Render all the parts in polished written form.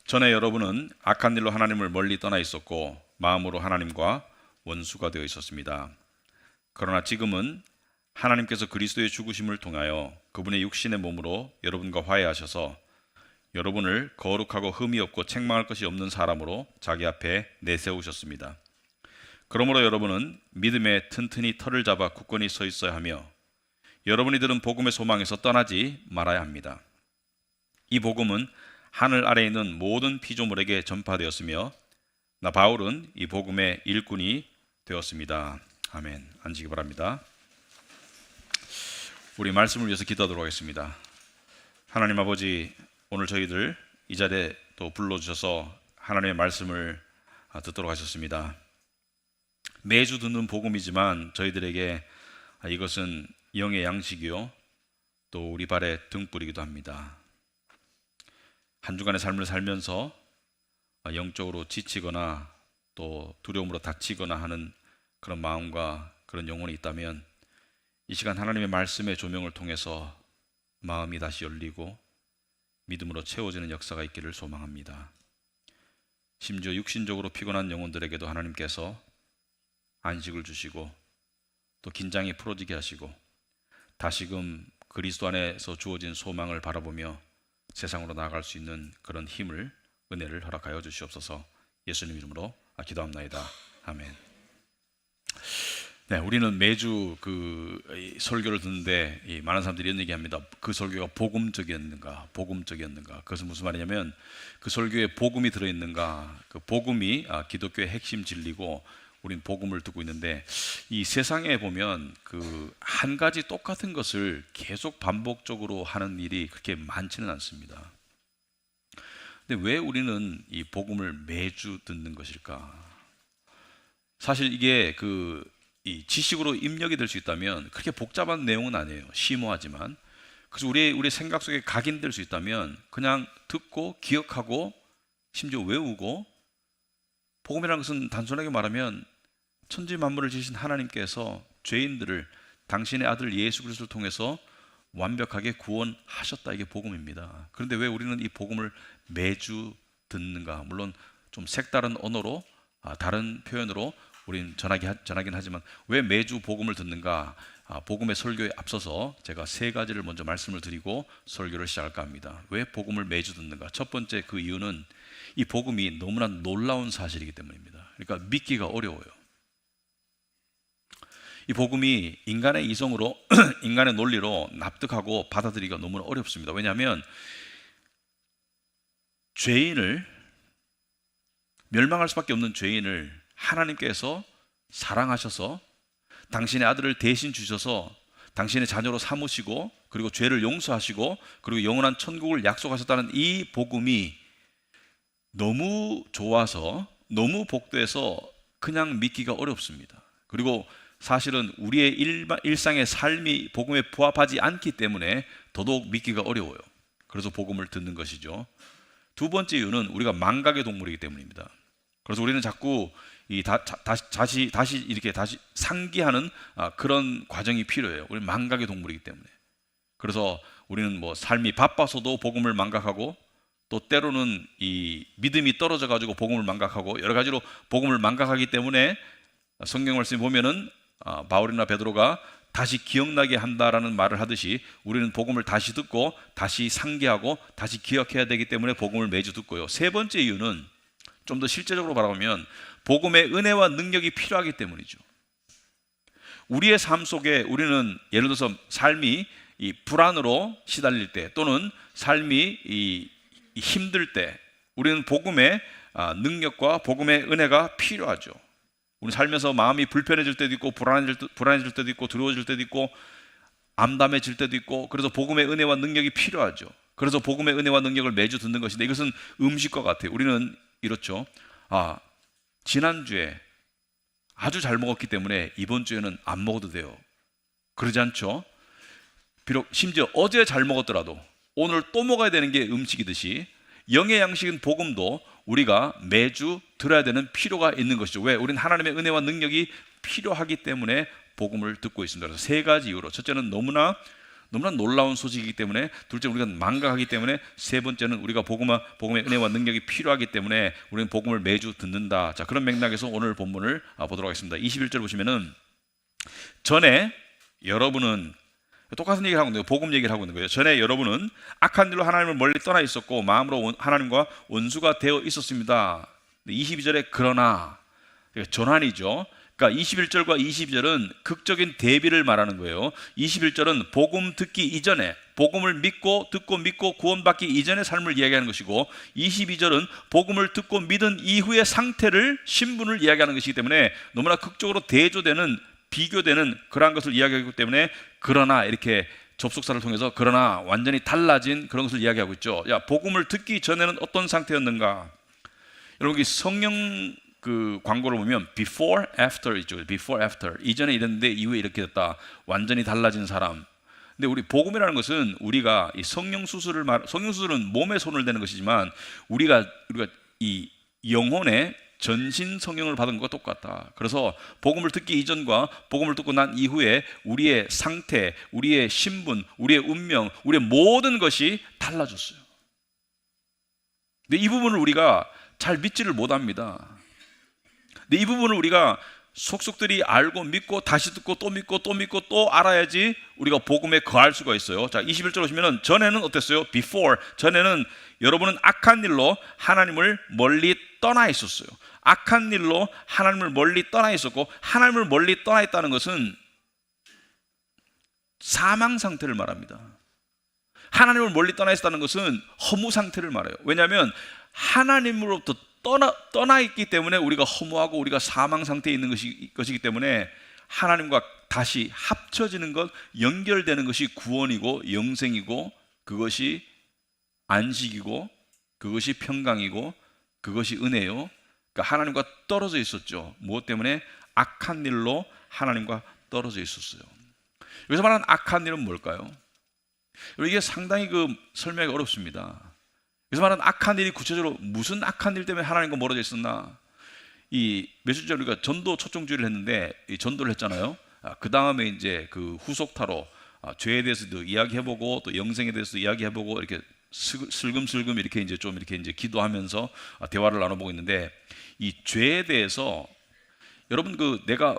전에 여러분은 악한 일로 하나님을 멀리 떠나 있었고 마음으로 하나님과 원수가 되어 있었습니다. 그러나 지금은 하나님께서 그리스도의 죽으심을 통하여 그분의 육신의 몸으로 여러분과 화해하셔서 여러분을 거룩하고 흠이 없고 책망할 것이 없는 사람으로 자기 앞에 내세우셨습니다. 그러므로 여러분은 믿음에 튼튼히 털을 잡아 굳건히 서 있어야 하며 여러분이 들은 복음의 소망에서 떠나지 말아야 합니다. 이 복음은 하늘 아래에 있는 모든 피조물에게 전파되었으며 나 바울은 이 복음의 일꾼이 되었습니다. 아멘. 앉으시기 바랍니다. 우리 말씀을 위해서 기도하도록 하겠습니다. 하나님 아버지, 오늘 저희들 이 자리에 또 불러주셔서 하나님의 말씀을 듣도록 하셨습니다. 매주 듣는 복음이지만 저희들에게 이것은 영의 양식이요 또 우리 발의 등불이기도 합니다. 한 주간의 삶을 살면서 영적으로 지치거나 또 두려움으로 닥치거나 하는 그런 마음과 그런 영혼이 있다면 이 시간 하나님의 말씀의 조명을 통해서 마음이 다시 열리고 믿음으로 채워지는 역사가 있기를 소망합니다. 심지어 육신적으로 피곤한 영혼들에게도 하나님께서 안식을 주시고 또 긴장이 풀어지게 하시고 다시금 그리스도 안에서 주어진 소망을 바라보며 세상으로 나아갈 수 있는 그런 힘을, 은혜를 허락하여 주시옵소서. 예수님 이름으로 기도합나이다. 아멘. 네, 우리는 매주 설교를 듣는데 많은 사람들이 이런 얘기합니다. 그 설교가 복음적이었는가, 복음적이었는가. 그것은 무슨 말이냐면 그 설교에 복음이 들어있는가, 그 복음이 기독교의 핵심 진리고 우리는 복음을 듣고 있는데 이 세상에 보면 한 가지 똑같은 것을 계속 반복적으로 하는 일이 그렇게 많지는 않습니다. 근데 왜 우리는 이 복음을 매주 듣는 것일까? 사실 이게 이 지식으로 입력이 될 수 있다면 그렇게 복잡한 내용은 아니에요. 심오하지만. 그래서 우리 생각 속에 각인될 수 있다면 그냥 듣고 기억하고 심지어 외우고, 복음이라는 것은 단순하게 말하면 천지 만물을 지으신 하나님께서 죄인들을 당신의 아들 예수 그리스도를 통해서 완벽하게 구원하셨다. 이게 복음입니다. 그런데 왜 우리는 이 복음을 매주 듣는가? 물론 좀 색다른 언어로 다른 표현으로 우리는 전하긴 하지만 왜 매주 복음을 듣는가? 복음의 설교에 앞서서 제가 세 가지를 먼저 말씀을 드리고 설교를 시작할까 합니다. 왜 복음을 매주 듣는가? 첫 번째 그 이유는 이 복음이 너무나 놀라운 사실이기 때문입니다. 그러니까 믿기가 어려워요. 이 복음이 인간의 이성으로 인간의 논리로 납득하고 받아들이기가 너무나 어렵습니다. 왜냐하면 죄인을, 멸망할 수밖에 없는 죄인을 하나님께서 사랑하셔서 당신의 아들을 대신 주셔서 당신의 자녀로 삼으시고 그리고 죄를 용서하시고 그리고 영원한 천국을 약속하셨다는 이 복음이 너무 좋아서, 너무 복돼서 그냥 믿기가 어렵습니다. 그리고 사실은 우리의 일상의 삶이 복음에 부합하지 않기 때문에 더더욱 믿기가 어려워요. 그래서 복음을 듣는 것이죠. 두 번째 이유는 우리가 망각의 동물이기 때문입니다. 그래서 우리는 자꾸 다시 이렇게 상기하는 그런 과정이 필요해요. 우리는 망각의 동물이기 때문에. 그래서 우리는 삶이 바빠서도 복음을 망각하고 또 때로는 이 믿음이 떨어져 가지고 복음을 망각하고 여러 가지로 복음을 망각하기 때문에 성경 말씀에 보면은 바울이나 베드로가 다시 기억나게 한다라는 말을 하듯이 우리는 복음을 다시 듣고 다시 상기하고 다시 기억해야 되기 때문에 복음을 매주 듣고요. 세 번째 이유는 좀 더 실제적으로 바라보면 복음의 은혜와 능력이 필요하기 때문이죠. 우리의 삶 속에 우리는 예를 들어서 삶이 이 불안으로 시달릴 때 또는 삶이 힘들 때 우리는 복음의 능력과 복음의 은혜가 필요하죠. 우리 살면서 마음이 불편해질 때도 있고 불안해질 때도 있고 두려워질 때도 있고 암담해질 때도 있고, 그래서 복음의 은혜와 능력이 필요하죠. 그래서 복음의 은혜와 능력을 매주 듣는 것인데 이것은 음식과 같아요. 우리는 이렇죠. 지난주에 아주 잘 먹었기 때문에 이번 주에는 안 먹어도 돼요. 그러지 않죠? 비록 심지어 어제 잘 먹었더라도 오늘 또 먹어야 되는 게 음식이듯이 영의 양식인 복음도 우리가 매주 들어야 되는 필요가 있는 것이죠. 왜? 우리는 하나님의 은혜와 능력이 필요하기 때문에 복음을 듣고 있습니다. 그래서 세 가지 이유로, 첫째는 너무나 너무나 놀라운 소식이기 때문에, 둘째 우리가 망각하기 때문에, 세 번째는 우리가 복음의 은혜와 능력이 필요하기 때문에 우리는 복음을 매주 듣는다. 자, 그런 맥락에서 오늘 본문을 보도록 하겠습니다. 21절 보시면은, 전에 여러분은, 똑같은 얘기를 하고 있는 거예요. 복음 얘기를 하고 있는 거예요. 전에 여러분은 악한 일로 하나님을 멀리 떠나 있었고 마음으로 하나님과 원수가 되어 있었습니다. 22절에 그러나, 전환이죠. 그러니까 21절과 22절은 극적인 대비를 말하는 거예요. 21절은 복음 듣기 이전에, 복음을 듣고 믿고 구원받기 이전의 삶을 이야기하는 것이고, 22절은 복음을 듣고 믿은 이후의 상태를, 신분을 이야기하는 것이기 때문에 너무나 극적으로 대조되는, 비교되는 그러한 것을 이야기하기 때문에 그러나 이렇게 접속사를 통해서 그러나 완전히 달라진 그런 것을 이야기하고 있죠. 야, 복음을 듣기 전에는 어떤 상태였는가? 여러분, 이 성령 그 광고를 보면 before, after 있죠. before, after. 이전에 이랬는데 이후에 이렇게 됐다. 완전히 달라진 사람. 근데 우리 복음이라는 것은 우리가 이 성령 수술은 몸에 손을 대는 것이지만 우리가 이 영혼의 전신 성령을 받은 것과 똑같다. 그래서 복음을 듣기 이전과 복음을 듣고 난 이후에 우리의 상태, 우리의 신분, 우리의 운명, 우리의 모든 것이 달라졌어요. 근데 이 부분을 우리가 잘 믿지를 못합니다. 근데 이 부분을 우리가 속속들이 알고 믿고 다시 듣고 또 믿고 또 믿고 또 알아야지 우리가 복음에 거할 수가 있어요. 자, 21절 보시면은 전에는 어땠어요? before. 전에는 여러분은 악한 일로 하나님을 멀리 떠나 있었어요. 악한 일로 하나님을 멀리 떠나 있었고, 하나님을 멀리 떠나 있다는 것은 사망 상태를 말합니다. 하나님을 멀리 떠나 있었다는 것은 허무 상태를 말해요. 왜냐하면 하나님으로부터 떠나 있기 때문에 우리가 허무하고 우리가 사망 상태에 있는 것이기 때문에 하나님과 다시 합쳐지는 것, 연결되는 것이 구원이고 영생이고, 그것이 안식이고, 그것이 평강이고, 그것이 은혜요. 그러니까 하나님과 떨어져 있었죠. 무엇 때문에? 악한 일로 하나님과 떨어져 있었어요. 여기서 말하는 악한 일은 뭘까요? 이게 상당히 설명하기 어렵습니다. 여기서 말하는 악한 일이 구체적으로 무슨 악한 일 때문에 하나님과 멀어져 있었나? 이 며칠 전에 우리가 전도 초청주의를 했는데, 이 전도를 했잖아요. 그 다음에 이제 그 후속타로 죄에 대해서도 이야기해보고 또 영생에 대해서도 이야기해보고 이렇게 슬금슬금 이렇게 이제 좀 이렇게 이제 기도하면서 대화를 나눠보고 있는데, 이 죄에 대해서 여러분 내가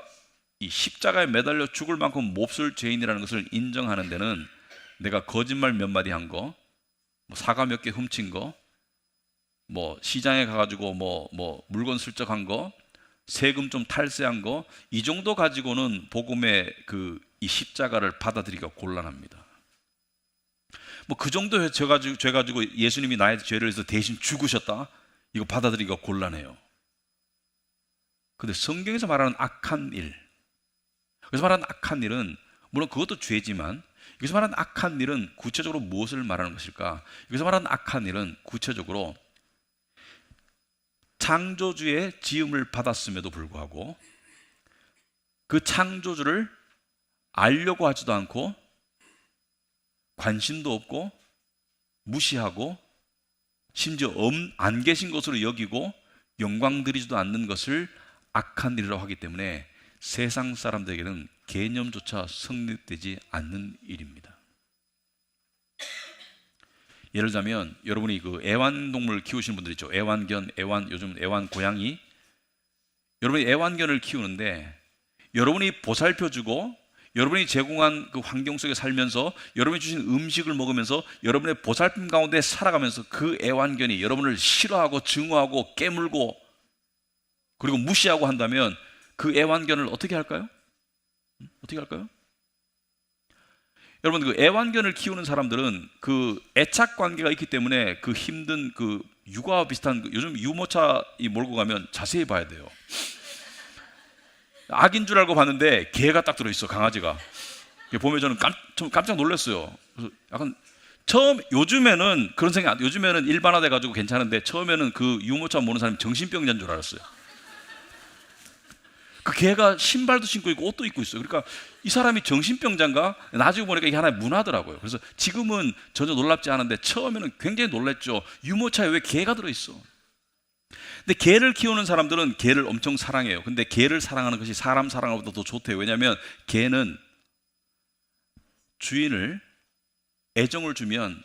이 십자가에 매달려 죽을 만큼 몹쓸 죄인이라는 것을 인정하는 데는 내가 거짓말 몇 마디 한 거, 사과 몇 개 훔친 거, 시장에 가가지고 물건 슬쩍한 거, 세금 좀 탈세한 거, 이 정도 가지고는 복음의 이 십자가를 받아들이기가 곤란합니다. 그 정도 죄 가지고 예수님이 나의 죄를 위해서 대신 죽으셨다, 이거 받아들이기가 곤란해요. 근데 성경에서 말하는 악한 일, 여기서 말하는 악한 일은 물론 그것도 죄지만, 여기서 말하는 악한 일은 구체적으로 무엇을 말하는 것일까? 여기서 말하는 악한 일은 구체적으로 창조주의 지음을 받았음에도 불구하고 그 창조주를 알려고 하지도 않고 관심도 없고 무시하고 심지어 안 계신 것으로 여기고 영광 드리지도 않는 것을 악한 일이라고 하기 때문에 세상 사람들에게는 개념조차 성립되지 않는 일입니다. 예를 들자면 여러분이 애완동물 키우시는 분들 있죠. 애완견, 요즘 애완고양이. 여러분이 애완견을 키우는데 여러분이 보살펴주고 여러분이 제공한 그 환경 속에 살면서 여러분이 주신 음식을 먹으면서 여러분의 보살핌 가운데 살아가면서 그 애완견이 여러분을 싫어하고 증오하고 깨물고 그리고 무시하고 한다면 그 애완견을 어떻게 할까요? 어떻게 할까요? 여러분, 그 애완견을 키우는 사람들은 그 애착 관계가 있기 때문에 그 힘든 육아와 비슷한 요즘 유모차 몰고 가면 자세히 봐야 돼요. 악인 줄 알고 봤는데 개가 딱 들어있어, 강아지가. 보면 저는 좀 깜짝 놀랐어요. 그래서 약간 요즘에는 그런 생각, 요즘에는 일반화돼 가지고 괜찮은데 처음에는 그 유모차 모는 사람이 정신병자인 줄 알았어요. 그 개가 신발도 신고 있고 옷도 입고 있어요. 그러니까 이 사람이 정신병자인가? 나중에 보니까 이게 하나의 문화더라고요. 그래서 지금은 전혀 놀랍지 않은데 처음에는 굉장히 놀랐죠. 유모차에 왜 개가 들어있어? 근데 개를 키우는 사람들은 개를 엄청 사랑해요. 근데 개를 사랑하는 것이 사람 사랑보다 더 좋대요. 왜냐하면 개는 주인을 애정을 주면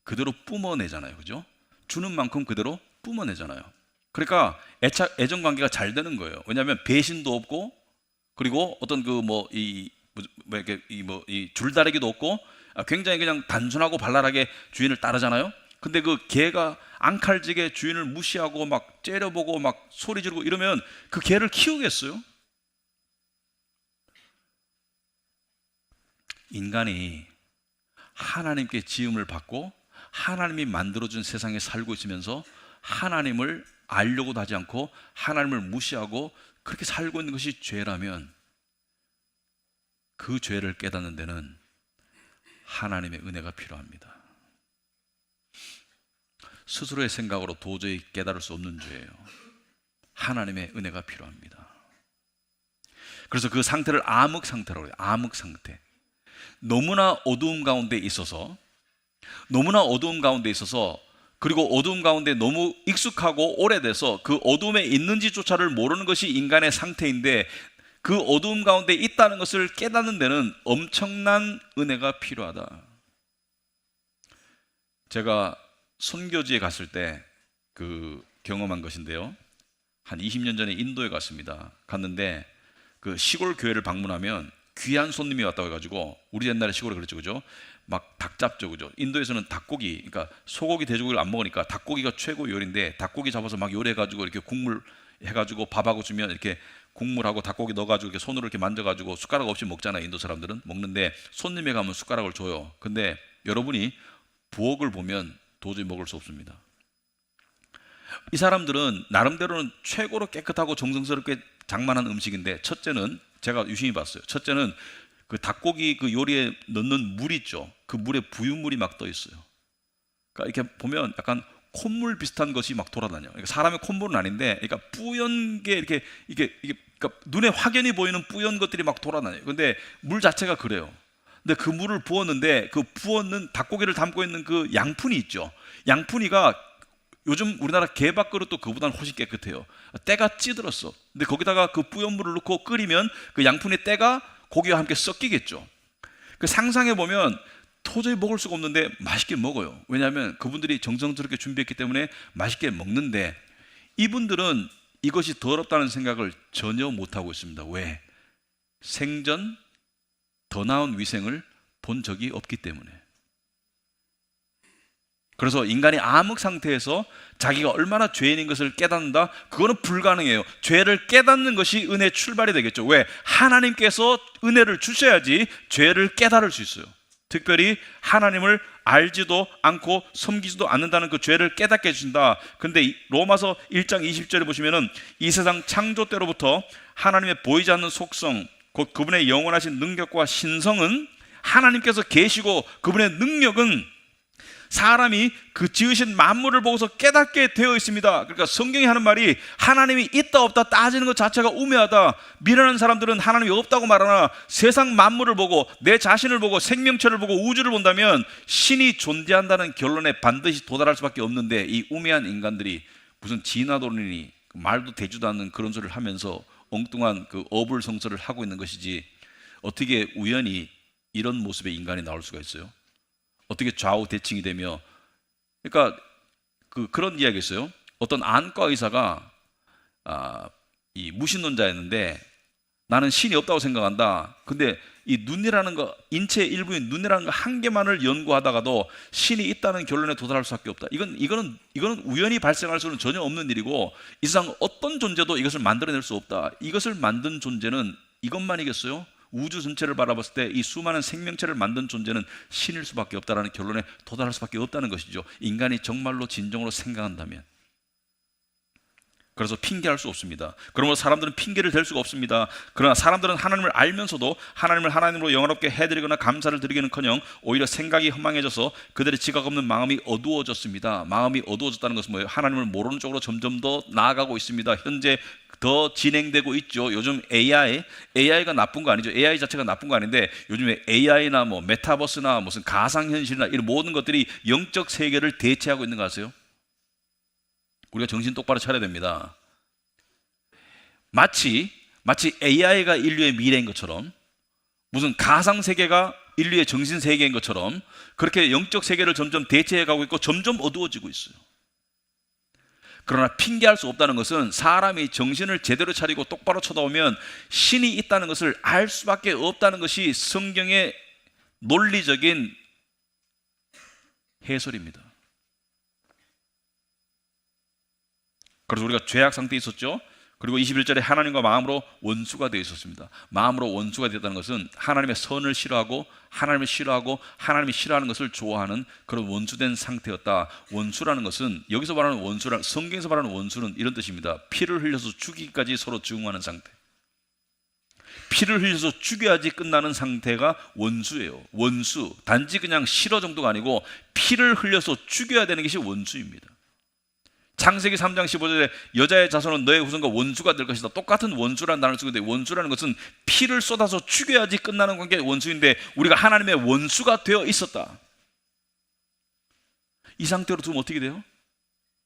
그대로 뿜어내잖아요. 그죠? 주는 만큼 그대로 뿜어내잖아요. 그러니까 애정 관계가 잘 되는 거예요. 왜냐하면 배신도 없고, 그리고 어떤 이 줄다리기도 없고, 굉장히 그냥 단순하고 발랄하게 주인을 따르잖아요. 근데 그 개가 앙칼지게 주인을 무시하고 막 째려보고 막 소리 지르고 이러면 그 개를 키우겠어요? 인간이 하나님께 지음을 받고 하나님이 만들어준 세상에 살고 있으면서 하나님을 알려고도 하지 않고 하나님을 무시하고 그렇게 살고 있는 것이 죄라면, 그 죄를 깨닫는 데는 하나님의 은혜가 필요합니다. 스스로의 생각으로 도저히 깨달을 수 없는 죄예요. 하나님의 은혜가 필요합니다. 그래서 그 상태를 암흑 상태라고 해요. 암흑 상태. 너무나 어두움 가운데 있어서, 그리고 어두움 가운데 너무 익숙하고 오래돼서 그 어두움에 있는지조차를 모르는 것이 인간의 상태인데, 그 어두움 가운데 있다는 것을 깨닫는 데는 엄청난 은혜가 필요하다. 제가 선교지에 갔을 때 경험한 것인데요. 한 20년 전에 인도에 갔는데 그 시골 교회를 방문하면 귀한 손님이 왔다고 해가지고, 우리 옛날에 시골에 그랬죠, 그죠? 막 닭 잡죠, 그죠? 인도에서는 닭고기, 그러니까 소고기, 돼지고기를 안 먹으니까 닭고기가 최고 요리인데, 닭고기 잡아서 막 요리해가지고 이렇게 국물 해가지고 밥하고 주면 이렇게 국물하고 닭고기 넣어가지고 이렇게 손으로 이렇게 만져가지고 숟가락 없이 먹잖아요. 인도 사람들은 먹는데, 손님에 가면 숟가락을 줘요. 근데 여러분이 부엌을 보면 도저히 먹을 수 없습니다. 이 사람들은 나름대로는 최고로 깨끗하고 정성스럽게 장만한 음식인데, 첫째는 제가 유심히 봤어요. 첫째는 그 닭고기 그 요리에 넣는 물 있죠. 그 물에 부유물이 막 떠 있어요. 그러니까 이렇게 보면 약간 콧물 비슷한 것이 막 돌아다녀요. 그러니까 사람의 콧물은 아닌데, 그러니까 뿌연 게 이게 그러니까 눈에 확연히 보이는 뿌연 것들이 막 돌아다녀요. 근데 물 자체가 그래요. 근데 그 물을 부었는데, 그 부었는 닭고기를 담고 있는 그 양푼이 있죠. 양푼이가 요즘 우리나라 개밥 그릇도 그보다는 훨씬 깨끗해요. 때가 찌들었어. 근데 거기다가 그 뿌연 물을 넣고 끓이면 그 양푼의 때가 고기와 함께 섞이겠죠. 그 상상해 보면 도저히 먹을 수가 없는데 맛있게 먹어요. 왜냐하면 그분들이 정성스럽게 준비했기 때문에 맛있게 먹는데, 이분들은 이것이 더럽다는 생각을 전혀 못하고 있습니다. 왜? 생전 더 나은 위생을 본 적이 없기 때문에. 그래서 인간이 암흑 상태에서 자기가 얼마나 죄인인 것을 깨닫는다? 그거는 불가능해요. 죄를 깨닫는 것이 은혜의 출발이 되겠죠. 왜? 하나님께서 은혜를 주셔야지 죄를 깨달을 수 있어요. 특별히 하나님을 알지도 않고 섬기지도 않는다는 그 죄를 깨닫게 해준다. 근데 로마서 1장 20절에 보시면은, 이 세상 창조 때로부터 하나님의 보이지 않는 속성, 곧 그분의 영원하신 능력과 신성은, 하나님께서 계시고 그분의 능력은 사람이 그 지으신 만물을 보고서 깨닫게 되어 있습니다. 그러니까 성경이 하는 말이, 하나님이 있다 없다 따지는 것 자체가 우매하다. 미련한 사람들은 하나님이 없다고 말하나, 세상 만물을 보고 내 자신을 보고 생명체를 보고 우주를 본다면 신이 존재한다는 결론에 반드시 도달할 수밖에 없는데, 이 우매한 인간들이 무슨 진화론이니 말도 되지도 않는 그런 소리를 하면서 엉뚱한 그 어불성설을 하고 있는 것이지, 어떻게 우연히 이런 모습의 인간이 나올 수가 있어요? 어떻게 좌우 대칭이 되며, 그러니까 그런 이야기 있어요. 어떤 안과 의사가 이 무신론자였는데, 나는 신이 없다고 생각한다. 근데 이 눈이라는 거, 인체의 일부인 눈이라는 거 한 개만을 연구하다가도 신이 있다는 결론에 도달할 수밖에 없다. 이거는 우연히 발생할 수는 전혀 없는 일이고, 이 세상 어떤 존재도 이것을 만들어낼 수 없다. 이것을 만든 존재는 이것만이겠어요? 우주 전체를 바라봤을 때 이 수많은 생명체를 만든 존재는 신일 수밖에 없다라는 결론에 도달할 수밖에 없다는 것이죠. 인간이 정말로 진정으로 생각한다면. 그래서 핑계할 수 없습니다. 그러므로 사람들은 핑계를 댈 수가 없습니다. 그러나 사람들은 하나님을 알면서도 하나님을 하나님으로 영화롭게 해드리거나 감사를 드리기는커녕 오히려 생각이 허망해져서 그들의 지각 없는 마음이 어두워졌습니다. 마음이 어두워졌다는 것은 뭐예요? 하나님을 모르는 쪽으로 점점 더 나아가고 있습니다. 현재 더 진행되고 있죠. 요즘 AI가 나쁜 거 아니죠. AI 자체가 나쁜 거 아닌데, 요즘에 AI나 뭐 메타버스나 무슨 가상현실이나 이런 모든 것들이 영적 세계를 대체하고 있는 거 아세요? 우리가 정신 똑바로 차려야 됩니다. 마치 AI가 인류의 미래인 것처럼 무슨 가상 세계가 인류의 정신 세계인 것처럼 그렇게 영적 세계를 점점 대체해 가고 있고 점점 어두워지고 있어요. 그러나 핑계할 수 없다는 것은 사람이 정신을 제대로 차리고 똑바로 쳐다보면 신이 있다는 것을 알 수밖에 없다는 것이 성경의 논리적인 해설입니다. 그래서 우리가 죄악 상태에 있었죠. 그리고 21절에 하나님과 마음으로 원수가 되어 있었습니다. 마음으로 원수가 되었다는 것은 하나님의 선을 싫어하고 하나님을 싫어하고 하나님이 싫어하는 것을 좋아하는 그런 원수된 상태였다. 원수라는 것은 여기서 말하는 원수란, 성경에서 말하는 원수는 이런 뜻입니다. 피를 흘려서 죽이기까지 서로 증오하는 상태. 피를 흘려서 죽여야지 끝나는 상태가 원수예요. 원수, 단지 그냥 싫어 정도가 아니고 피를 흘려서 죽여야 되는 것이 원수입니다. 창세기 3장 15절에 여자의 자손은 너의 후손과 원수가 될 것이다. 똑같은 원수라는 단어를 쓰고 있는데, 원수라는 것은 피를 쏟아서 죽여야지 끝나는 관계의 원수인데 우리가 하나님의 원수가 되어 있었다. 이 상태로 두면 어떻게 돼요?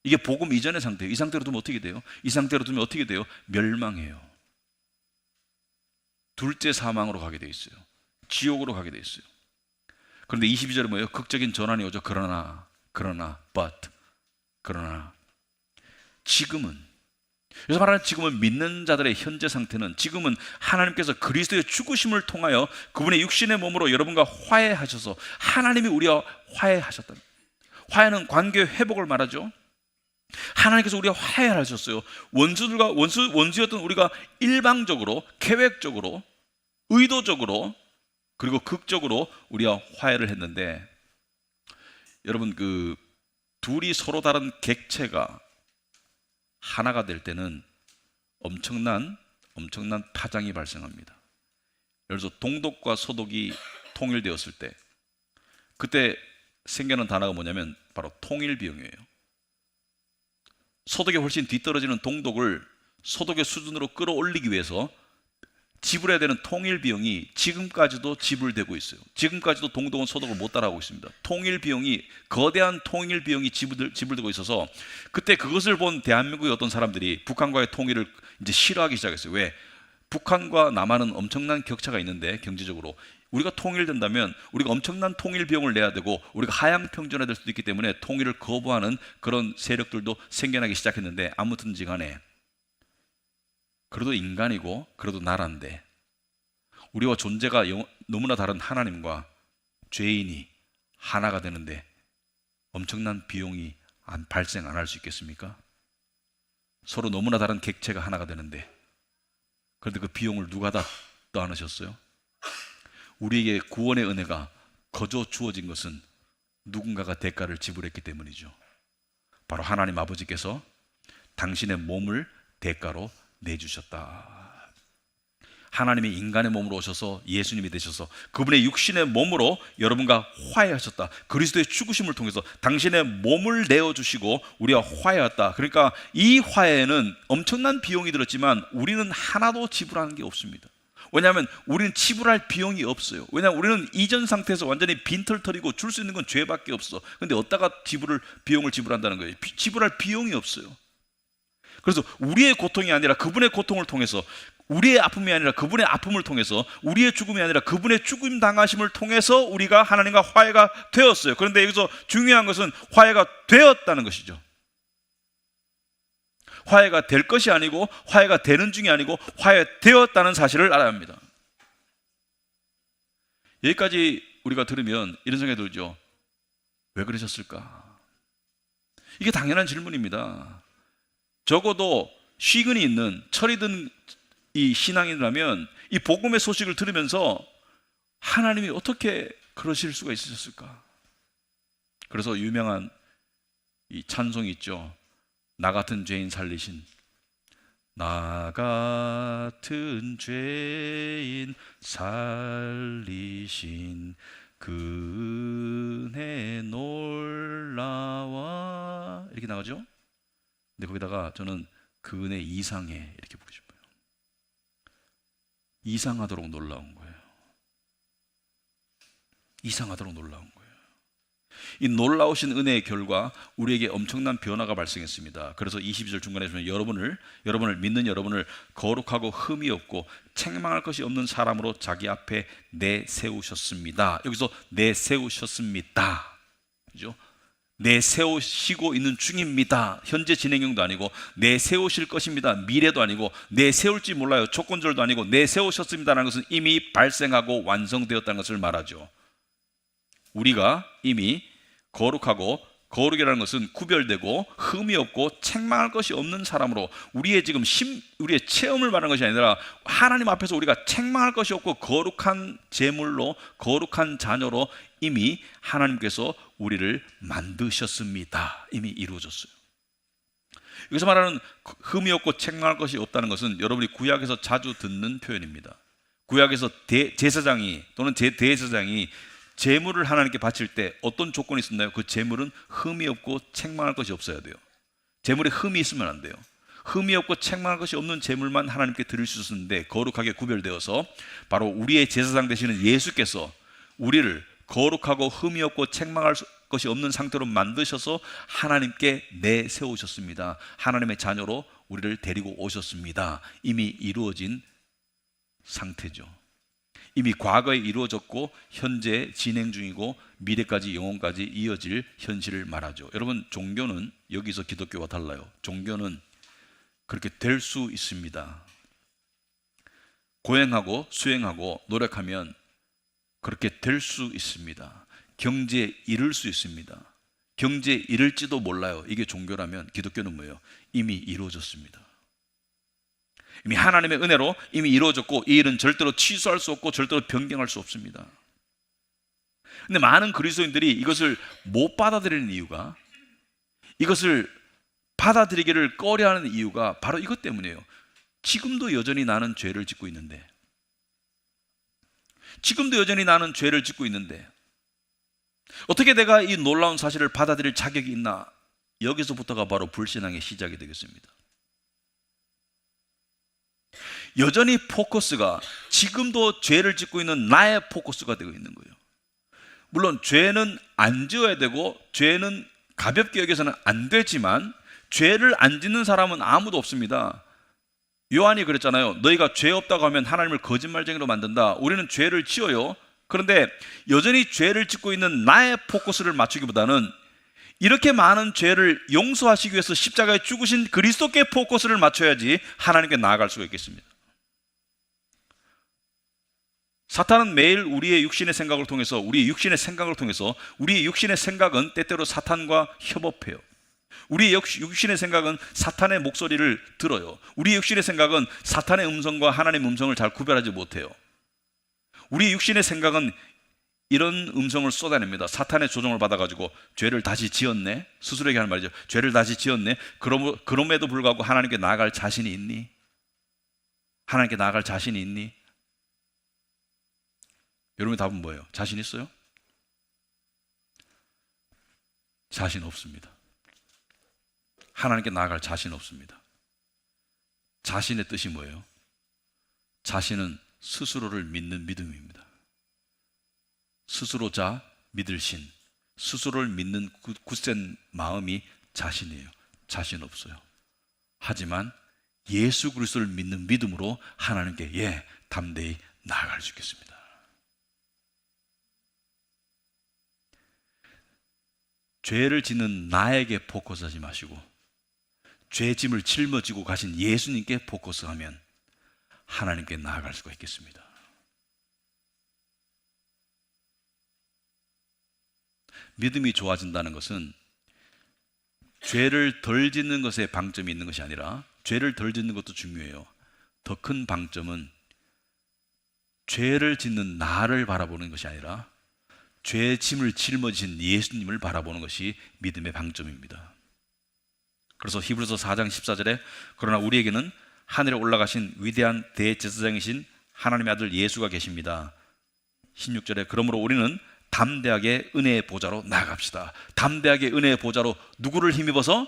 이게 복음 이전의 상태예요. 이 상태로 두면 어떻게 돼요? 이 상태로 두면 어떻게 돼요? 멸망해요. 둘째 사망으로 가게 돼 있어요. 지옥으로 가게 돼 있어요. 그런데 22절에 뭐예요? 극적인 전환이 오죠. 그러나 지금은, 여기서 말하는 지금은 믿는 자들의 현재 상태는, 지금은 하나님께서 그리스도의 죽으심을 통하여 그분의 육신의 몸으로 여러분과 화해하셔서 하나님이 우리와 화해하셨다. 화해는 관계 회복을 말하죠. 하나님께서 우리와 화해를 하셨어요. 원수였던 우리가 일방적으로, 계획적으로, 의도적으로, 그리고 극적으로 우리와 화해를 했는데, 여러분, 그 둘이 서로 다른 객체가 하나가 될 때는 엄청난 파장이 발생합니다. 예를 들어서 동독과 서독이 통일되었을 때, 그때 생겨난 단어가 뭐냐면 바로 통일비용이에요. 서독이 훨씬 뒤떨어지는 동독을 서독의 수준으로 끌어올리기 위해서 지불해야 되는 통일비용이 지금까지도 지불되고 있어요. 지금까지도 동독은 서독을 못 따라가고 있습니다. 통일비용이, 거대한 통일비용이 지불되고 있어서 그때 그것을 본 대한민국의 어떤 사람들이 북한과의 통일을 이제 싫어하기 시작했어요. 왜? 북한과 남한은 엄청난 격차가 있는데, 경제적으로 우리가 통일된다면 우리가 엄청난 통일 비용을 내야 되고 우리가 하향 평준화될 수도 있기 때문에 통일을 거부하는 그런 세력들도 생겨나기 시작했는데, 아무튼지 간에 그래도 인간이고 그래도 나라인데 우리와 존재가 너무나 다른 하나님과 죄인이 하나가 되는데 엄청난 비용이 발생 안 할 수 있겠습니까? 서로 너무나 다른 객체가 하나가 되는데, 그런데 그 비용을 누가 다 떠안으셨어요? 우리에게 구원의 은혜가 거저 주어진 것은 누군가가 대가를 지불했기 때문이죠. 바로 하나님 아버지께서 당신의 몸을 대가로 내주셨다. 하나님이 인간의 몸으로 오셔서 예수님이 되셔서 그분의 육신의 몸으로 여러분과 화해하셨다. 그리스도의 죽으심을 통해서 당신의 몸을 내어주시고 우리와 화해했다. 그러니까 이 화해는 엄청난 비용이 들었지만 우리는 하나도 지불하는 게 없습니다. 왜냐하면 우리는 지불할 비용이 없어요. 왜냐하면 우리는 이전 상태에서 완전히 빈털터리고 줄 수 있는 건 죄밖에 없어. 그런데 어디다가 비용을 지불한다는 거예요? 지불할 비용이 없어요. 그래서 우리의 고통이 아니라 그분의 고통을 통해서, 우리의 아픔이 아니라 그분의 아픔을 통해서, 우리의 죽음이 아니라 그분의 죽임 당하심을 통해서 우리가 하나님과 화해가 되었어요. 그런데 여기서 중요한 것은 화해가 되었다는 것이죠. 화해가 될 것이 아니고 화해가 되는 중이 아니고 화해되었다는 사실을 알아야 합니다. 여기까지 우리가 들으면 이런 생각이 들죠. 왜 그러셨을까? 이게 당연한 질문입니다. 적어도 쉬근이 있는, 철이 든 이 신앙인이라면 이 복음의 소식을 들으면서 하나님이 어떻게 그러실 수가 있으셨을까? 그래서 유명한 이 찬송이 있죠. 나 같은 죄인 살리신, 나 같은 죄인 살리신 그 은혜 놀라와, 이렇게 나가죠. 근데 거기다가 저는 그 은혜 이상해 이렇게 부르고 싶어요. 이상하도록 놀라운 거예요. 이상하도록 놀라운 거예요. 이 놀라우신 은혜의 결과 우리에게 엄청난 변화가 발생했습니다. 그래서 22절 중간에 보면 여러분을 믿는 여러분을 거룩하고 흠이 없고 책망할 것이 없는 사람으로 자기 앞에 내세우셨습니다. 여기서 내세우셨습니다. 그죠? 내세우시고 있는 중입니다. 현재 진행형도 아니고 내세우실 것입니다. 미래도 아니고 내세울지 몰라요. 조건절도 아니고 내세우셨습니다라는 것은 이미 발생하고 완성되었다는 것을 말하죠. 우리가 이미 거룩하고, 거룩이라는 것은 구별되고 흠이 없고 책망할 것이 없는 사람으로, 우리의 지금 우리의 체험을 말하는 것이 아니라 하나님 앞에서 우리가 책망할 것이 없고 거룩한 제물로, 거룩한 자녀로 이미 하나님께서 우리를 만드셨습니다. 이미 이루어졌어요. 여기서 말하는 흠이 없고 책망할 것이 없다는 것은 여러분이 구약에서 자주 듣는 표현입니다. 구약에서 제사장이 또는 대제사장이 제물을 하나님께 바칠 때 어떤 조건이 있었나요? 그 제물은 흠이 없고 책망할 것이 없어야 돼요. 제물에 흠이 있으면 안 돼요. 흠이 없고 책망할 것이 없는 제물만 하나님께 드릴 수 있었는데, 거룩하게 구별되어서 바로 우리의 제사장 되시는 예수께서 우리를 거룩하고 흠이 없고 책망할 것이 없는 상태로 만드셔서 하나님께 내세우셨습니다. 하나님의 자녀로 우리를 데리고 오셨습니다. 이미 이루어진 상태죠. 이미 과거에 이루어졌고 현재 진행 중이고 미래까지, 영혼까지 이어질 현실을 말하죠. 여러분, 종교는 여기서 기독교와 달라요. 종교는 그렇게 될 수 있습니다. 고행하고 수행하고 노력하면 그렇게 될 수 있습니다. 경제에 이를 수 있습니다. 경제에 이를지도 몰라요. 이게 종교라면 기독교는 뭐예요? 이미 이루어졌습니다. 이미 하나님의 은혜로 이미 이루어졌고 이 일은 절대로 취소할 수 없고 절대로 변경할 수 없습니다. 근데 많은 그리스도인들이 이것을 못 받아들이는 이유가, 이것을 받아들이기를 꺼려하는 이유가 바로 이것 때문이에요. 지금도 여전히 나는 죄를 짓고 있는데, 어떻게 내가 이 놀라운 사실을 받아들일 자격이 있나? 여기서부터가 바로 불신앙의 시작이 되겠습니다. 여전히 포커스가 지금도 죄를 짓고 있는 나의 포커스가 되고 있는 거예요. 물론 죄는 안 지어야 되고 죄는 가볍게 여겨서는 안 되지만 죄를 안 짓는 사람은 아무도 없습니다. 요한이 그랬잖아요. 너희가 죄 없다고 하면 하나님을 거짓말쟁이로 만든다. 우리는 죄를 지어요. 그런데 여전히 죄를 짓고 있는 나의 포커스를 맞추기보다는 이렇게 많은 죄를 용서하시기 위해서 십자가에 죽으신 그리스도께 포커스를 맞춰야지 하나님께 나아갈 수가 있겠습니다. 사탄은 매일 우리의 육신의 생각을 통해서 우리의 육신의 생각은 때때로 사탄과 협업해요. 우리의 육신의 생각은 사탄의 목소리를 들어요. 우리의 육신의 생각은 사탄의 음성과 하나님의 음성을 잘 구별하지 못해요. 우리의 육신의 생각은 이런 음성을 쏟아냅니다. 사탄의 조종을 받아가지고 죄를 다시 지었네. 스스로에게 하는 말이죠. 죄를 다시 지었네. 그럼에도 불구하고 하나님께 나아갈 자신이 있니? 하나님께 나아갈 자신이 있니? 여러분의 답은 뭐예요? 자신 있어요? 자신 없습니다. 하나님께 나아갈 자신 없습니다. 자신의 뜻이 뭐예요? 자신은 스스로를 믿는 믿음입니다. 스스로 자 믿을 신, 스스로를 믿는 굳센 마음이 자신이에요. 자신 없어요. 하지만 예수 그리스도를 믿는 믿음으로 하나님께 담대히 나아갈 수 있겠습니다. 죄를 짓는 나에게 포커스하지 마시고 죄짐을 짊어지고 가신 예수님께 포커스하면 하나님께 나아갈 수가 있겠습니다. 믿음이 좋아진다는 것은 죄를 덜 짓는 것에 방점이 있는 것이 아니라, 죄를 덜 짓는 것도 중요해요. 더 큰 방점은 죄를 짓는 나를 바라보는 것이 아니라 죄 짐을 짊어진 예수님을 바라보는 것이 믿음의 방점입니다. 그래서 히브리서 4장 14절에 그러나 우리에게는 하늘에 올라가신 위대한 대제사장이신 하나님의 아들 예수가 계십니다. 16절에 그러므로 우리는 담대하게 은혜의 보좌로 나아갑시다. 담대하게 은혜의 보좌로 누구를 힘입어서?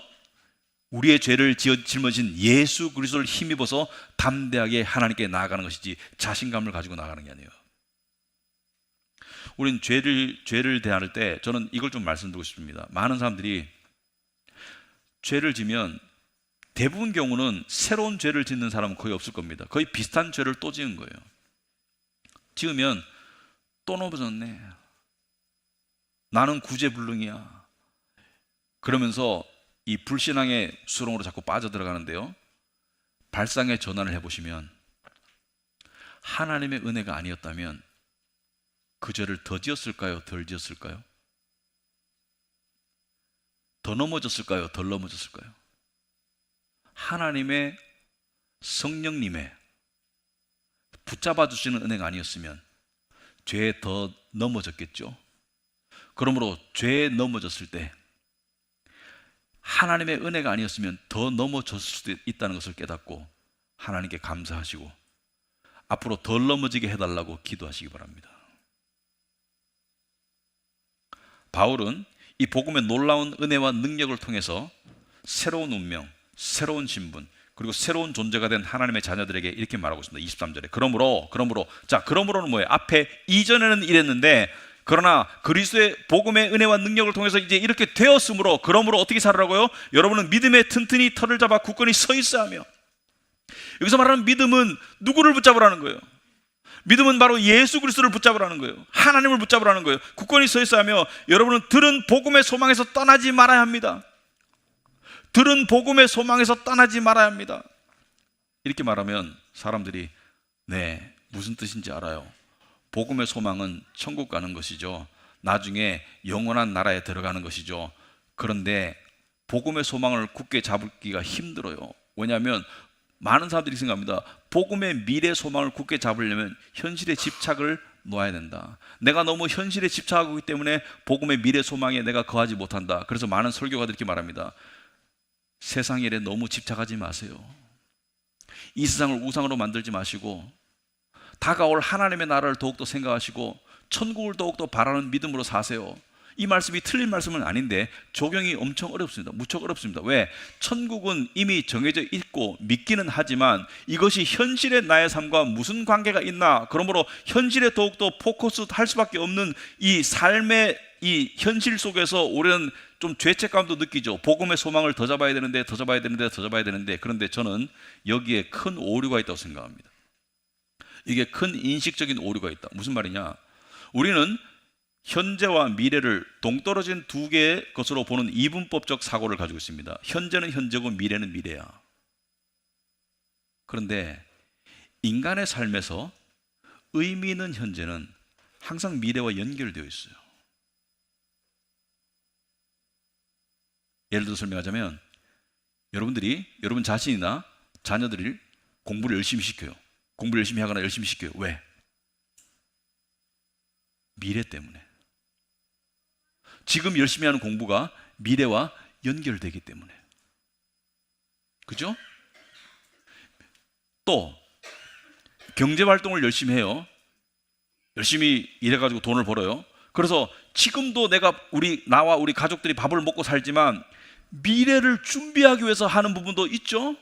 우리의 죄를 짊어진 예수 그리스도를 힘입어서 담대하게 하나님께 나아가는 것이지 자신감을 가지고 나아가는 게 아니에요. 우린 죄를 대할 때 저는 이걸 좀 말씀드리고 싶습니다. 많은 사람들이 죄를 지면 대부분 경우는 새로운 죄를 짓는 사람은 거의 없을 겁니다. 거의 비슷한 죄를 또 지은 거예요. 지으면 또 넘어졌네. 나는 구제불능이야. 그러면서 이 불신앙의 수렁으로 자꾸 빠져들어가는데요. 발상의 전환을 해보시면 하나님의 은혜가 아니었다면 그 죄를 더 지었을까요? 덜 지었을까요? 더 넘어졌을까요? 덜 넘어졌을까요? 하나님의 성령님의 붙잡아 주시는 은혜가 아니었으면 죄에 더 넘어졌겠죠. 그러므로 죄에 넘어졌을 때 하나님의 은혜가 아니었으면 더 넘어졌을 수도 있다는 것을 깨닫고 하나님께 감사하시고 앞으로 덜 넘어지게 해달라고 기도하시기 바랍니다. 바울은 이 복음의 놀라운 은혜와 능력을 통해서 새로운 운명, 새로운 신분, 그리고 새로운 존재가 된 하나님의 자녀들에게 이렇게 말하고 있습니다. 23절에 그러므로는 뭐예요? 앞에 이전에는 이랬는데 그러나 그리스도의 복음의 은혜와 능력을 통해서 이제 이렇게 되었으므로 그러므로 어떻게 살으라고요? 여러분은 믿음에 튼튼히 털을 잡아 굳건히 서 있어야 하며. 여기서 말하는 믿음은 누구를 붙잡으라는 거예요? 믿음은 바로 예수 그리스도를 붙잡으라는 거예요. 하나님을 붙잡으라는 거예요. 굳건히 서 있어야 하며 여러분은 들은 복음의 소망에서 떠나지 말아야 합니다. 들은 복음의 소망에서 떠나지 말아야 합니다. 이렇게 말하면 사람들이 네, 무슨 뜻인지 알아요. 복음의 소망은 천국 가는 것이죠. 나중에 영원한 나라에 들어가는 것이죠. 그런데 복음의 소망을 굳게 잡기가 힘들어요. 왜냐하면 많은 사람들이 생각합니다. 복음의 미래 소망을 굳게 잡으려면 현실에 집착을 놓아야 된다. 내가 너무 현실에 집착하고 있기 때문에 복음의 미래 소망에 내가 거하지 못한다. 그래서 많은 설교가들이 이렇게 말합니다. 세상 일에 너무 집착하지 마세요. 이 세상을 우상으로 만들지 마시고 다가올 하나님의 나라를 더욱더 생각하시고 천국을 더욱더 바라는 믿음으로 사세요. 이 말씀이 틀린 말씀은 아닌데 적용이 엄청 어렵습니다. 무척 어렵습니다. 왜? 천국은 이미 정해져 있고 믿기는 하지만 이것이 현실의 나의 삶과 무슨 관계가 있나? 그러므로 현실에 더욱더 포커스할 수밖에 없는 이 삶의 이 현실 속에서 우리는 좀 죄책감도 느끼죠. 복음의 소망을 더 잡아야 되는데 그런데 저는 여기에 큰 오류가 있다고 생각합니다. 이게 큰 인식적인 오류가 있다. 무슨 말이냐? 우리는 현재와 미래를 동떨어진 두 개의 것으로 보는 이분법적 사고를 가지고 있습니다. 현재는 현재고 미래는 미래야. 그런데 인간의 삶에서 의미 있는 현재는 항상 미래와 연결되어 있어요. 예를 들어 설명하자면 여러분 자신이나 자녀들을 공부를 열심히 시켜요. 공부를 열심히 하거나 열심히 시켜요. 왜? 미래 때문에. 지금 열심히 하는 공부가 미래와 연결되기 때문에. 그죠? 또 경제활동을 열심히 해요. 열심히 일해가지고 돈을 벌어요. 그래서 지금도 나와 우리 가족들이 밥을 먹고 살지만 미래를 준비하기 위해서 하는 부분도 있죠.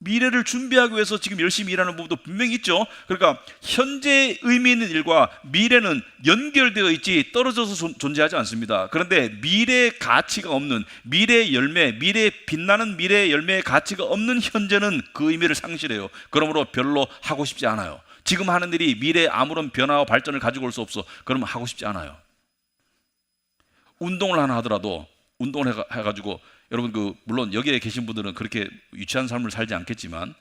미래를 준비하기 위해서 지금 열심히 일하는 부분도 분명히 있죠. 그러니까 현재 의미 있는 일과 미래는 연결되어 있지 떨어져서 존재하지 않습니다. 그런데 미래의 가치가 없는, 미래의 열매, 빛나는 미래의 열매의 가치가 없는 현재는 그 의미를 상실해요. 그러므로 별로 하고 싶지 않아요. 지금 하는 일이 미래에 아무런 변화와 발전을 가지고 올 수 없어. 그러면 하고 싶지 않아요. 운동을 하나 하더라도 운동을 해가지고 여러분 물론 여기에 계신 분들은 그렇게 유치한 삶을 살지 않겠지만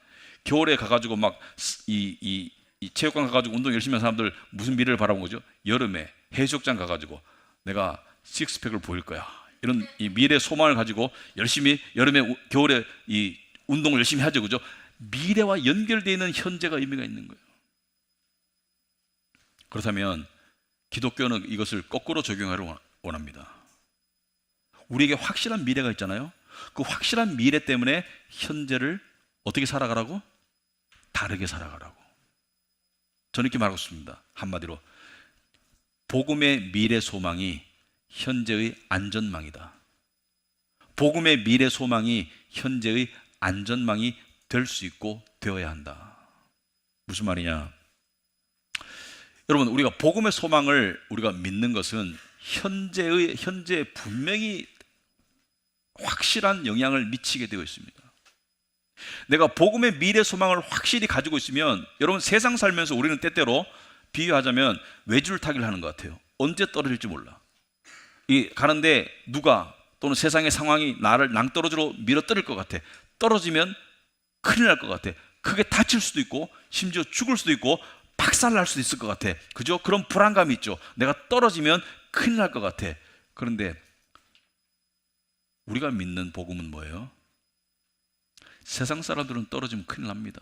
겨울에 가가지고 막 이 체육관 가가지고 운동 열심히 하는 사람들 무슨 미래를 바라본 거죠? 여름에 해수욕장 가가지고 내가 식스팩을 보일 거야. 이런 이 미래 소망을 가지고 열심히 여름에 겨울에 이 운동을 열심히 하죠, 그죠? 미래와 연결되어 있는 현재가 의미가 있는 거예요. 그렇다면 기독교는 이것을 거꾸로 적용하려 원합니다. 우리에게 확실한 미래가 있잖아요. 그 확실한 미래 때문에 현재를 어떻게 살아가라고? 다르게 살아가라고. 저는 이렇게 말하고 싶습니다. 한마디로 복음의 미래 소망이 현재의 안전망이다. 복음의 미래 소망이 현재의 안전망이 될 수 있고 되어야 한다. 무슨 말이냐? 여러분, 우리가 복음의 소망을 우리가 믿는 것은 현재에 분명히 확실한 영향을 미치게 되어 있습니다. 내가 복음의 미래 소망을 확실히 가지고 있으면, 여러분, 세상 살면서 우리는 때때로 비유하자면 외줄타기를 하는 것 같아요. 언제 떨어질지 몰라. 가는데 누가 또는 세상의 상황이 나를 낭떠러지로 밀어뜨릴 것 같아. 떨어지면 큰일 날 것 같아. 크게 다칠 수도 있고 심지어 죽을 수도 있고 박살날 수도 있을 것 같아. 그죠? 그런 불안감이 있죠. 내가 떨어지면 큰일 날 것 같아. 그런데 우리가 믿는 복음은 뭐예요? 세상 사람들은 떨어지면 큰일 납니다.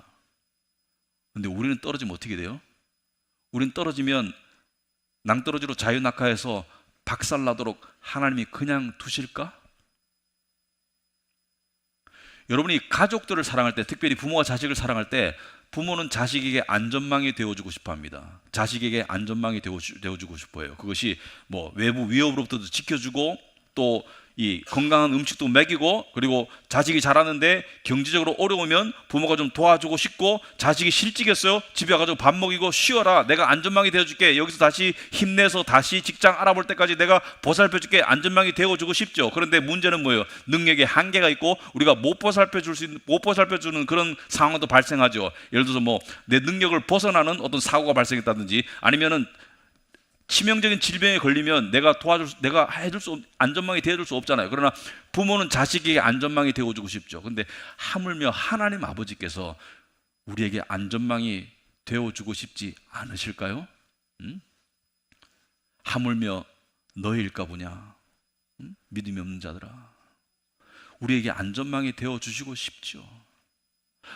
근데 우리는 떨어지면 어떻게 돼요? 우리는 떨어지면 낭떠러지로 자유낙하해서 박살나도록 하나님이 그냥 두실까? 여러분이 가족들을 사랑할 때, 특별히 부모와 자식을 사랑할 때, 부모는 자식에게 안전망이 되어주고 싶어 합니다. 자식에게 안전망이 되어주고 싶어요. 그것이 뭐 외부 위협으로부터도 지켜주고, 또 이 건강한 음식도 먹이고, 그리고 자식이 자라는데 경제적으로 어려우면 부모가 좀 도와주고 싶고, 자식이 실직했어요, 집에 가가지고 밥 먹이고 쉬어라, 내가 안전망이 되어줄게, 여기서 다시 힘내서 다시 직장 알아볼 때까지 내가 보살펴줄게, 안전망이 되어주고 싶죠. 그런데 문제는 뭐예요? 능력의 한계가 있고 우리가 못 보살펴주는 그런 상황도 발생하죠. 예를 들어서 뭐 내 능력을 벗어나는 어떤 사고가 발생했다든지, 아니면은 치명적인 질병에 걸리면 내가 안전망이 되어줄 수 없잖아요. 그러나 부모는 자식에게 안전망이 되어주고 싶죠. 근데 하물며 하나님 아버지께서 우리에게 안전망이 되어주고 싶지 않으실까요? 하물며 너희일까 보냐? 믿음이 없는 자들아, 우리에게 안전망이 되어주시고 싶죠.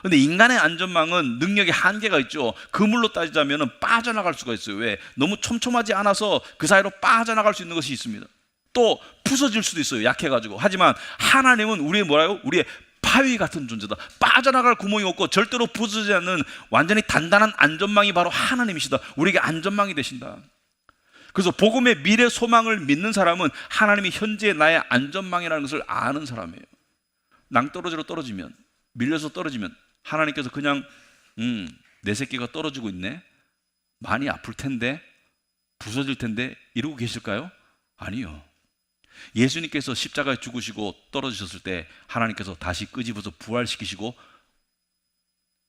근데 인간의 안전망은 능력의 한계가 있죠. 그물로 따지자면 빠져나갈 수가 있어요. 왜? 너무 촘촘하지 않아서 그 사이로 빠져나갈 수 있는 것이 있습니다. 또 부서질 수도 있어요, 약해가지고. 하지만 하나님은 우리의 뭐라요? 우리의 바위 같은 존재다. 빠져나갈 구멍이 없고 절대로 부서지지 않는 완전히 단단한 안전망이 바로 하나님이시다. 우리에게 안전망이 되신다. 그래서 복음의 미래 소망을 믿는 사람은 하나님이 현재 나의 안전망이라는 것을 아는 사람이에요. 낭떠러지로 떨어지면, 밀려서 떨어지면 하나님께서 그냥 내 새끼가 떨어지고 있네, 많이 아플 텐데, 부서질 텐데 이러고 계실까요? 아니요. 예수님께서 십자가에 죽으시고 떨어지셨을 때 하나님께서 다시 끄집어서 부활시키시고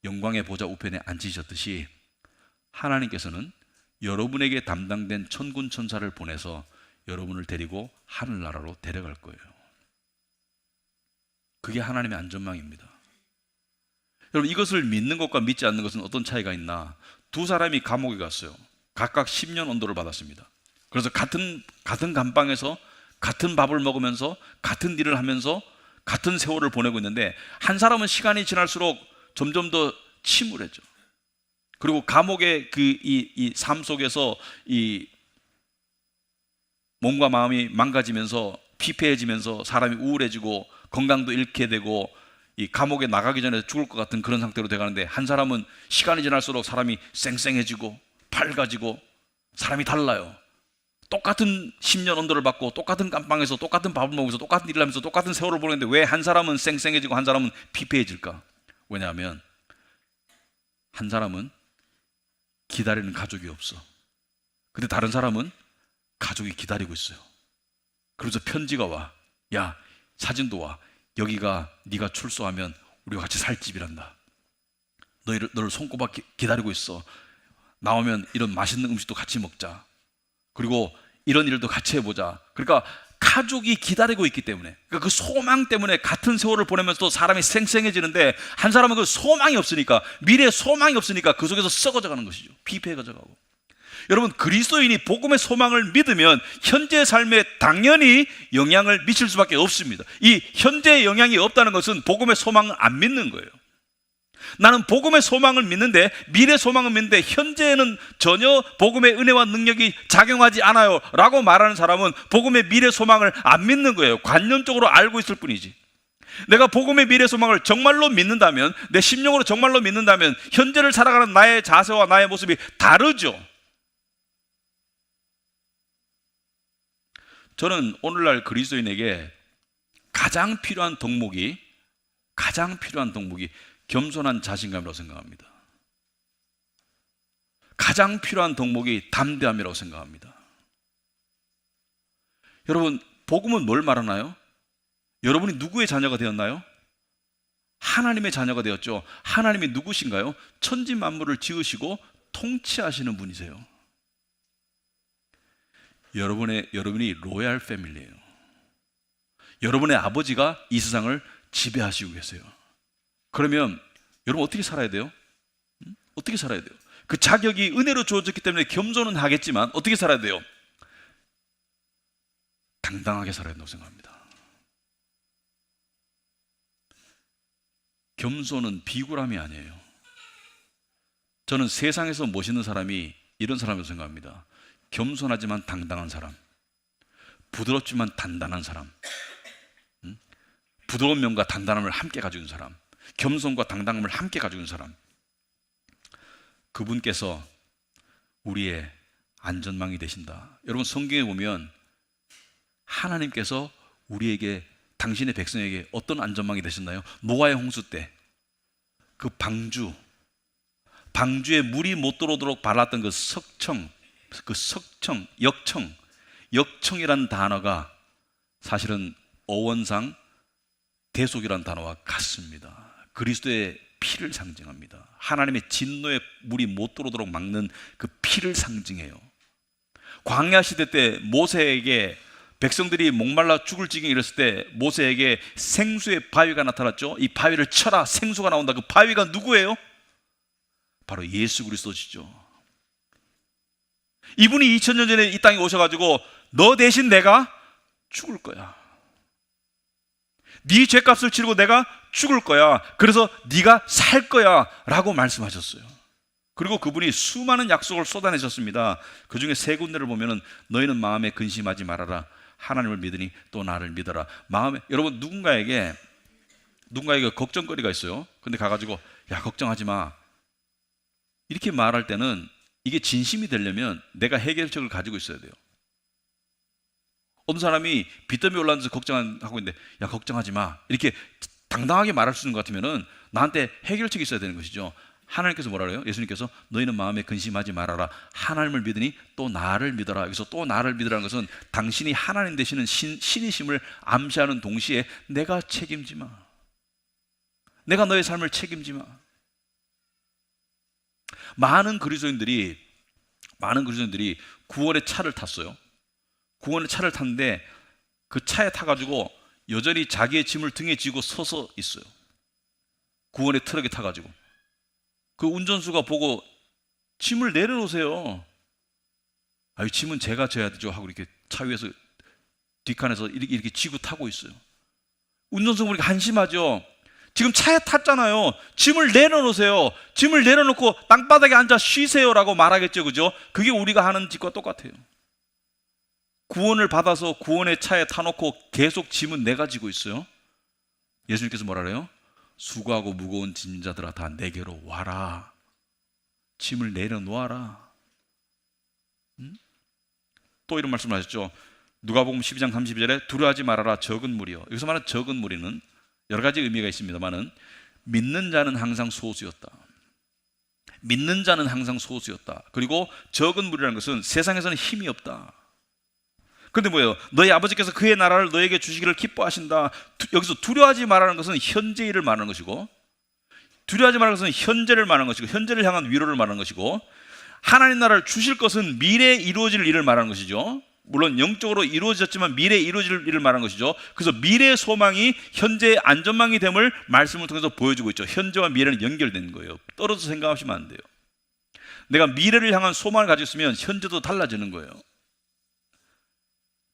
영광의 보좌 우편에 앉히셨듯이, 하나님께서는 여러분에게 담당된 천군 천사를 보내서 여러분을 데리고 하늘나라로 데려갈 거예요. 그게 하나님의 안전망입니다. 여러분, 이것을 믿는 것과 믿지 않는 것은 어떤 차이가 있나? 두 사람이 감옥에 갔어요. 각각 10년 언도를 받았습니다. 그래서 같은 감방에서 같은 밥을 먹으면서 같은 일을 하면서 같은 세월을 보내고 있는데, 한 사람은 시간이 지날수록 점점 더 침울해져. 그리고 감옥의 이 삶 속에서 이 몸과 마음이 망가지면서 피폐해지면서 사람이 우울해지고 건강도 잃게 되고, 이 감옥에 나가기 전에 죽을 것 같은 그런 상태로 돼가는데, 한 사람은 시간이 지날수록 사람이 쌩쌩해지고 밝아지고 사람이 달라요. 똑같은 10년 언도를 받고 똑같은 감방에서 똑같은 밥을 먹으면서 똑같은 일을 하면서 똑같은 세월을 보내는데 왜 한 사람은 쌩쌩해지고 한 사람은 피폐해질까? 왜냐하면 한 사람은 기다리는 가족이 없어. 근데 다른 사람은 가족이 기다리고 있어요. 그래서 편지가 와. 야, 사진도 와. 여기가 네가 출소하면 우리가 같이 살 집이란다. 너를 손꼽아 기다리고 있어. 나오면 이런 맛있는 음식도 같이 먹자. 그리고 이런 일도 같이 해보자. 그러니까 가족이 기다리고 있기 때문에, 그러니까 그 소망 때문에 같은 세월을 보내면서도 사람이 생생해지는데, 한 사람은 그 소망이 없으니까, 미래의 소망이 없으니까 그 속에서 썩어져 가는 것이죠. 피폐해져 가고. 여러분, 그리스도인이 복음의 소망을 믿으면 현재의 삶에 당연히 영향을 미칠 수밖에 없습니다. 이 현재의 영향이 없다는 것은 복음의 소망을 안 믿는 거예요. 나는 복음의 소망을 믿는데, 미래 소망을 믿는데 현재에는 전혀 복음의 은혜와 능력이 작용하지 않아요 라고 말하는 사람은 복음의 미래 소망을 안 믿는 거예요. 관념적으로 알고 있을 뿐이지. 내가 복음의 미래 소망을 정말로 믿는다면, 내 심령으로 정말로 믿는다면 현재를 살아가는 나의 자세와 나의 모습이 다르죠. 저는 오늘날 그리스도인에게 가장 필요한 덕목이 겸손한 자신감이라고 생각합니다. 가장 필요한 덕목이 담대함이라고 생각합니다. 여러분, 복음은 뭘 말하나요? 여러분이 누구의 자녀가 되었나요? 하나님의 자녀가 되었죠. 하나님이 누구신가요? 천지 만물을 지으시고 통치하시는 분이세요. 여러분이 로얄 패밀리예요. 여러분의 아버지가 이 세상을 지배하시고 계세요. 그러면 여러분 어떻게 살아야 돼요? 어떻게 살아야 돼요? 그 자격이 은혜로 주어졌기 때문에 겸손은 하겠지만 어떻게 살아야 돼요? 당당하게 살아야 된다고 생각합니다. 겸손은 비굴함이 아니에요. 저는 세상에서 멋있는 사람이 이런 사람이라고 생각합니다. 겸손하지만 당당한 사람, 부드럽지만 단단한 사람, 부드러운 면과 단단함을 함께 가지고 있는 사람, 겸손과 당당함을 함께 가지고 있는 사람, 그분께서 우리의 안전망이 되신다. 여러분, 성경에 보면 하나님께서 우리에게, 당신의 백성에게 어떤 안전망이 되셨나요? 노아의 홍수 때 그 방주에 물이 못 들어오도록 발랐던 그 역청이라는 단어가 사실은 어원상 대속이라는 단어와 같습니다. 그리스도의 피를 상징합니다. 하나님의 진노의 물이 못 들어오도록 막는 그 피를 상징해요. 광야 시대 때 모세에게 백성들이 목말라 죽을 지경에 이랬을 때 모세에게 생수의 바위가 나타났죠. 이 바위를 쳐라, 생수가 나온다. 그 바위가 누구예요? 바로 예수 그리스도시죠. 이분이 2000년 전에 이 땅에 오셔가지고 너 대신 내가 죽을 거야. 네 죄값을 치르고 내가 죽을 거야. 그래서 네가 살 거야 라고 말씀하셨어요. 그리고 그분이 수많은 약속을 쏟아내셨습니다. 그 중에 세 군데를 보면은 너희는 마음에 근심하지 말아라. 하나님을 믿으니 또 나를 믿어라. 여러분, 누군가에게 걱정거리가 있어요. 근데 가가지고 야, 걱정하지 마, 이렇게 말할 때는 이게 진심이 되려면 내가 해결책을 가지고 있어야 돼요. 어떤 사람이 빚더미 올라앉아서 걱정하고 있는데 야, 걱정하지 마, 이렇게 당당하게 말할 수 있는 것 같으면은 나한테 해결책이 있어야 되는 것이죠. 하나님께서 뭐라 그래요? 예수님께서 너희는 마음에 근심하지 말아라. 하나님을 믿으니 또 나를 믿어라. 여기서 또 나를 믿으라는 것은 당신이 하나님 되시는 신이심을 암시하는 동시에 내가 책임지 마. 내가 너의 삶을 책임지 마. 많은 그리스도인들이 구원의 차를 탔어요. 구원의 차를 탔는데 그 차에 타가지고 여전히 자기의 짐을 등에 지고 서서 있어요. 구원의 트럭에 타가지고. 그 운전수가 보고 짐을 내려놓으세요. 아유, 짐은 제가 져야 되죠 하고 이렇게 차 위에서 뒷칸에서 이렇게 지고 타고 있어요. 운전수가 보니까 한심하죠. 지금 차에 탔잖아요. 짐을 내려놓으세요. 짐을 내려놓고 땅바닥에 앉아 쉬세요라고 말하겠죠, 그죠? 그게 우리가 하는 짓과 똑같아요. 구원을 받아서 구원의 차에 타놓고 계속 짐은 내가 지고 있어요. 예수님께서 뭐라 그래요? 수고하고 무거운 짐진 자들아 다 내게로 와라. 짐을 내려놓아라. 또 이런 말씀을 하셨죠. 누가복음 12장 32절에 두려워하지 말아라 적은 무리여. 여기서 말하는 적은 무리는 여러 가지 의미가 있습니다만은 믿는 자는 항상 소수였다. 믿는 자는 항상 소수였다. 그리고 적은 무리라는 것은 세상에서는 힘이 없다. 그런데 뭐예요? 너희 아버지께서 그의 나라를 너에게 주시기를 기뻐하신다. 여기서 두려워하지 말라는 것은 현재 일을 말하는 것이고, 두려워하지 말라는 것은 현재를 말하는 것이고, 현재를 향한 위로를 말하는 것이고, 하나님 나라를 주실 것은 미래에 이루어질 일을 말하는 것이죠. 물론 영적으로 이루어졌지만 미래에 이루어질 일을 말하는 것이죠. 그래서 미래의 소망이 현재의 안전망이 됨을 말씀을 통해서 보여주고 있죠. 현재와 미래는 연결되는 거예요. 떨어져 생각하시면 안 돼요. 내가 미래를 향한 소망을 가지고 있으면 현재도 달라지는 거예요.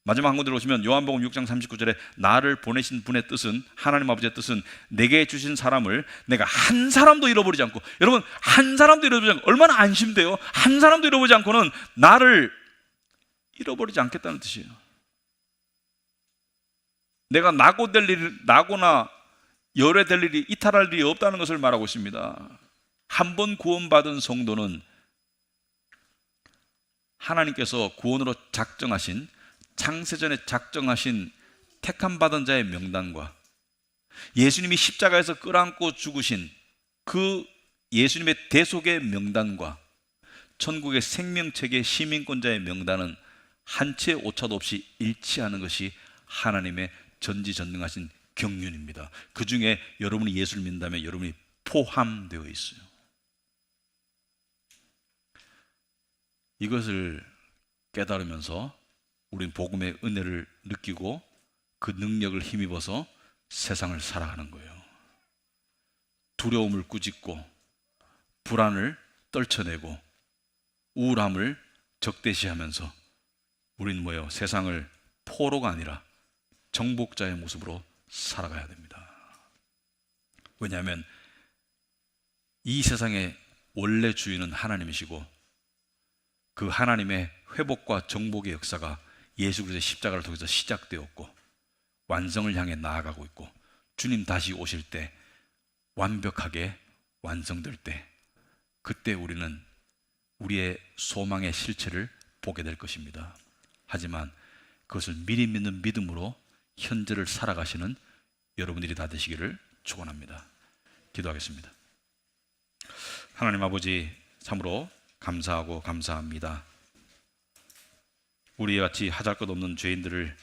마지막 한 군데로 오시면 요한복음 6장 39절에 나를 보내신 분의 뜻은, 하나님 아버지의 뜻은 내게 주신 사람을 내가 한 사람도 잃어버리지 않고, 여러분 한 사람도 잃어버리지 않고 얼마나 안심돼요? 한 사람도 잃어버리지 않고는 나를 잃어버리지 않겠다는 뜻이에요. 내가 나고나 열애될 일이, 이탈할 일이 없다는 것을 말하고 있습니다. 한 번 구원받은 성도는 하나님께서 구원으로 작정하신, 창세전에 작정하신 택함받은 자의 명단과 예수님이 십자가에서 끌어안고 죽으신 그 예수님의 대속의 명단과 천국의 생명책의 시민권자의 명단은 한 채의 오차도 없이 일치하는 것이 하나님의 전지전능하신 경륜입니다. 그 중에 여러분이 예수를 믿는다면 여러분이 포함되어 있어요. 이것을 깨달으면서 우리는 복음의 은혜를 느끼고 그 능력을 힘입어서 세상을 살아가는 거예요. 두려움을 꾸짖고 불안을 떨쳐내고 우울함을 적대시하면서 우리는 뭐예요? 세상을 포로가 아니라 정복자의 모습으로 살아가야 됩니다. 왜냐하면 이 세상의 원래 주인은 하나님이시고 그 하나님의 회복과 정복의 역사가 예수 그리스도의 십자가를 통해서 시작되었고 완성을 향해 나아가고 있고 주님 다시 오실 때 완벽하게 완성될 때 그때 우리는 우리의 소망의 실체를 보게 될 것입니다. 하지만 그것을 미리 믿는 믿음으로 현재를 살아가시는 여러분들이 다 되시기를 축원합니다. 기도하겠습니다. 하나님 아버지, 참으로 감사하고 감사합니다. 우리 같이 하잘것없는 죄인들을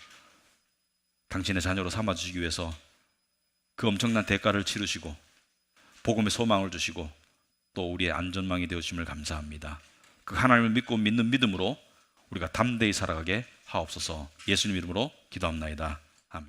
당신의 자녀로 삼아주시기 위해서 그 엄청난 대가를 치르시고 복음의 소망을 주시고 또 우리의 안전망이 되어주심을 감사합니다. 그 하나님을 믿고 믿는 믿음으로 우리가 담대히 살아가게 하옵소서. 예수님 이름으로 기도합나이다. 아멘.